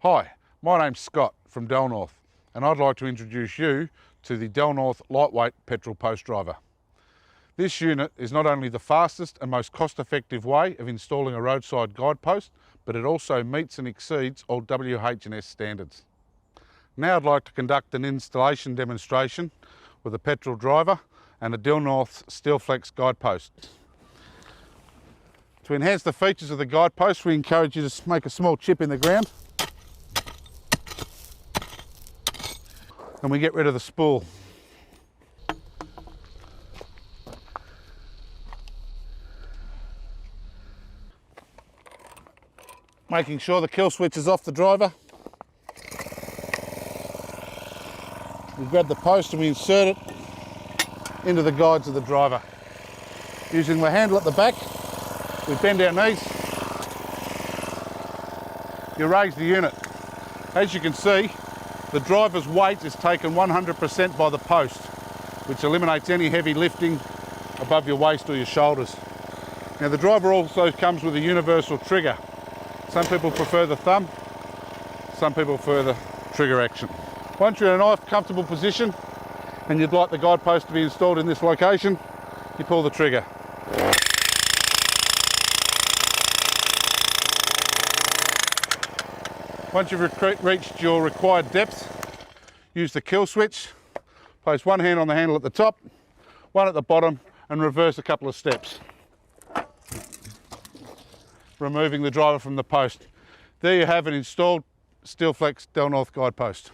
Hi, my name's Scott from Delnorth and I'd like to introduce you to the Delnorth Lightweight Petrol Post Driver. This unit is not only the fastest and most cost-effective way of installing a roadside guidepost, but it also meets and exceeds all WH&S standards. Now I'd like to conduct an installation demonstration with a petrol driver and a Delnorth Steelflex guidepost. To enhance the features of the guidepost, we encourage you to make a small chip in the ground and we get rid of the spool. Making sure the kill switch is off the driver. We grab the post and we insert it into the guides of the driver. Using the handle at the back, we bend our knees. You raise the unit. As you can see, the driver's weight is taken 100% by the post, which eliminates any heavy lifting above your waist or your shoulders. Now the driver also comes with a universal trigger. Some people prefer the thumb, some people prefer the trigger action. Once you're in a nice comfortable position and you'd like the guidepost to be installed in this location, you pull the trigger. Once you've reached your required depth, use the kill switch. Place one hand on the handle at the top, one at the bottom, and reverse a couple of steps, removing the driver from the post. There you have an installed Steelflex Delnorth guidepost.